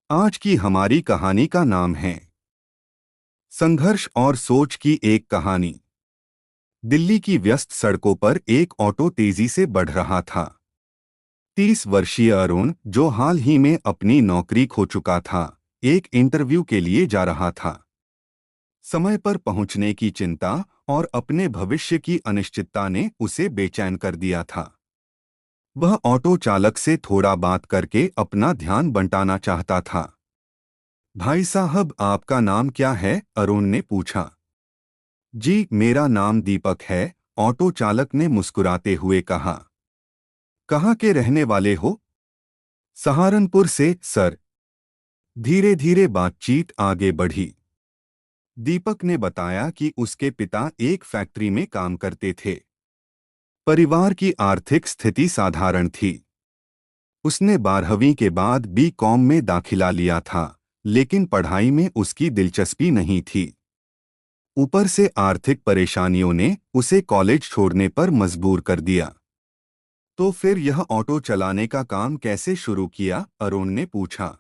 आज की हमारी कहानी का नाम है संघर्ष और सोच की एक कहानी। दिल्ली की व्यस्त सड़कों पर एक ऑटो तेजी से बढ़ रहा था। 30 वर्षीय अरुण, जो हाल ही में अपनी नौकरी खो चुका था, एक इंटरव्यू के लिए जा रहा था। समय पर पहुंचने की चिंता और अपने भविष्य की अनिश्चितता ने उसे बेचैन कर दिया था। वह ऑटो चालक से थोड़ा बात करके अपना ध्यान बंटाना चाहता था। भाई साहब, आपका नाम क्या है? अरुण ने पूछा। जी, मेरा नाम दीपक है, ऑटो चालक ने मुस्कुराते हुए कहा। कहाँ के रहने वाले हो? सहारनपुर से, सर। धीरे धीरे बातचीत आगे बढ़ी। दीपक ने बताया कि उसके पिता एक फैक्ट्री में काम करते थे। परिवार की आर्थिक स्थिति साधारण थी। उसने 12वीं के बाद बी.कॉम में दाखिला लिया था, लेकिन पढ़ाई में उसकी दिलचस्पी नहीं थी। ऊपर से आर्थिक परेशानियों ने उसे कॉलेज छोड़ने पर मजबूर कर दिया। तो फिर यह ऑटो चलाने का काम कैसे शुरू किया? अरुण ने पूछा।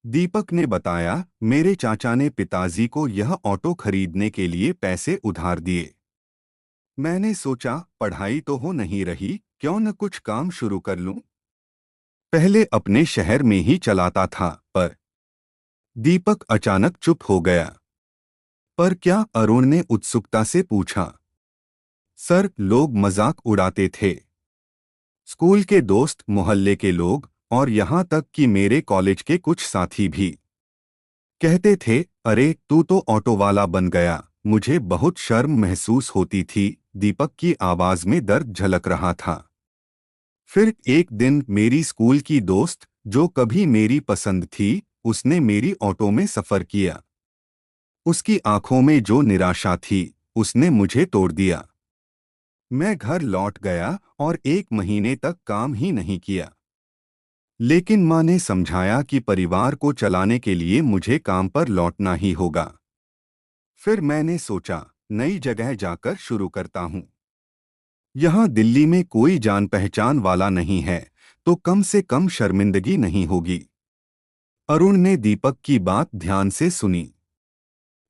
दीपक ने बताया, मेरे चाचा ने पिताजी को यह ऑटो खरीदने के लिए पैसे उधार दिए। मैंने सोचा, पढ़ाई तो हो नहीं रही, क्यों न कुछ काम शुरू कर लूं। पहले अपने शहर में ही चलाता था, पर दीपक अचानक चुप हो गया। पर क्या? अरुण ने उत्सुकता से पूछा। सर, लोग मजाक उड़ाते थे। स्कूल के दोस्त, मोहल्ले के लोग और यहाँ तक कि मेरे कॉलेज के कुछ साथी भी कहते थे, अरे तू तो ऑटो वाला बन गया। मुझे बहुत शर्म महसूस होती थी। दीपक की आवाज में दर्द झलक रहा था। फिर एक दिन मेरी स्कूल की दोस्त, जो कभी मेरी पसंद थी, उसने मेरी ऑटो में सफर किया। उसकी आंखों में जो निराशा थी, उसने मुझे तोड़ दिया। मैं घर लौट गया और 1 महीने तक काम ही नहीं किया। लेकिन माँ ने समझाया कि परिवार को चलाने के लिए मुझे काम पर लौटना ही होगा। फिर मैंने सोचा, नई जगह जाकर शुरू करता हूँ। यहाँ दिल्ली में कोई जान पहचान वाला नहीं है, तो कम से कम शर्मिंदगी नहीं होगी। अरुण ने दीपक की बात ध्यान से सुनी।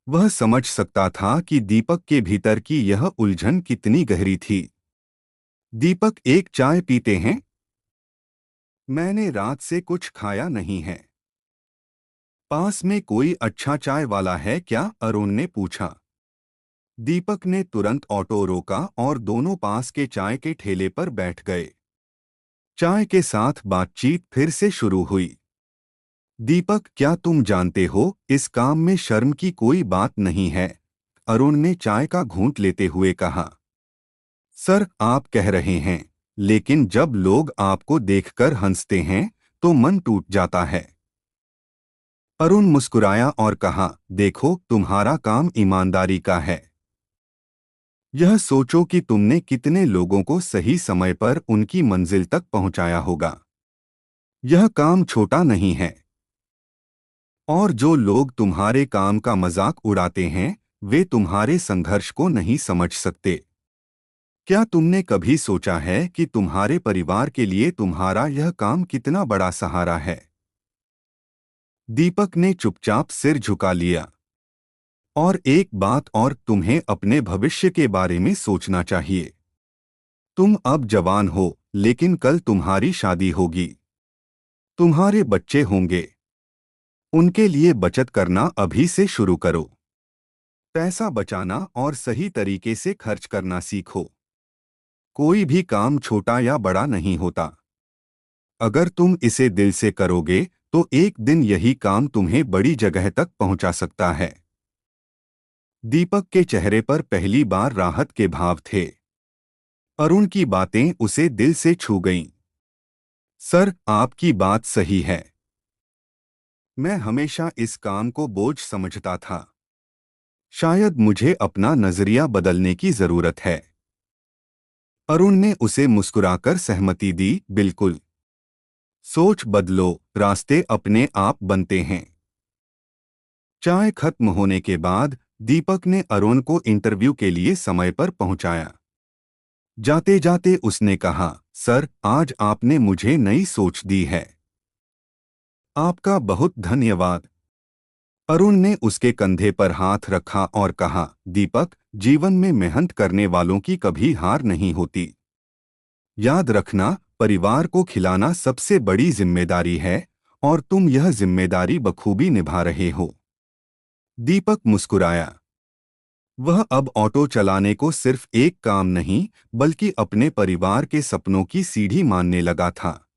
वह समझ सकता था कि दीपक के भीतर की यह उलझन कितनी गहरी थी। दीपक, एक चाय पीते हैं? मैंने रात से कुछ खाया नहीं है। पास में कोई अच्छा चाय वाला है क्या? अरुण ने पूछा। दीपक ने तुरंत ऑटो रोका और दोनों पास के चाय के ठेले पर बैठ गए। चाय के साथ बातचीत फिर से शुरू हुई। दीपक, क्या तुम जानते हो, इस काम में शर्म की कोई बात नहीं है? अरुण ने चाय का घूंट लेते हुए कहा। सर, आप कह रहे हैं, लेकिन जब लोग आपको देखकर हंसते हैं, तो मन टूट जाता है। अरुण मुस्कुराया और कहा, देखो, तुम्हारा काम ईमानदारी का है। यह सोचो कि तुमने कितने लोगों को सही समय पर उनकी मंजिल तक पहुंचाया होगा। यह काम छोटा नहीं है। और जो लोग तुम्हारे काम का मजाक उड़ाते हैं, वे तुम्हारे संघर्ष को नहीं समझ सकते। क्या तुमने कभी सोचा है कि तुम्हारे परिवार के लिए तुम्हारा यह काम कितना बड़ा सहारा है? दीपक ने चुपचाप सिर झुका लिया। और एक बात और, तुम्हें अपने भविष्य के बारे में सोचना चाहिए। तुम अब जवान हो, लेकिन कल तुम्हारी शादी होगी। तुम्हारे बच्चे होंगे। उनके लिए बचत करना अभी से शुरू करो। पैसा बचाना और सही तरीके से खर्च करना सीखो। कोई भी काम छोटा या बड़ा नहीं होता। अगर तुम इसे दिल से करोगे, तो एक दिन यही काम तुम्हें बड़ी जगह तक पहुंचा सकता है। दीपक के चेहरे पर पहली बार राहत के भाव थे। अरुण की बातें उसे दिल से छू गईं। सर, आपकी बात सही है। मैं हमेशा इस काम को बोझ समझता था। शायद मुझे अपना नजरिया बदलने की जरूरत है। अरुण ने उसे मुस्कुराकर सहमति दी, बिल्कुल। सोच बदलो, रास्ते अपने आप बनते हैं। चाय खत्म होने के बाद दीपक ने अरुण को इंटरव्यू के लिए समय पर पहुंचाया। जाते जाते उसने कहा, सर, आज आपने मुझे नई सोच दी है। आपका बहुत धन्यवाद। अरुण ने उसके कंधे पर हाथ रखा और कहा, दीपक, जीवन में मेहनत करने वालों की कभी हार नहीं होती। याद रखना, परिवार को खिलाना सबसे बड़ी जिम्मेदारी है और तुम यह जिम्मेदारी बखूबी निभा रहे हो। दीपक मुस्कुराया। वह अब ऑटो चलाने को सिर्फ एक काम नहीं, बल्कि अपने परिवार के सपनों की सीढ़ी मानने लगा था।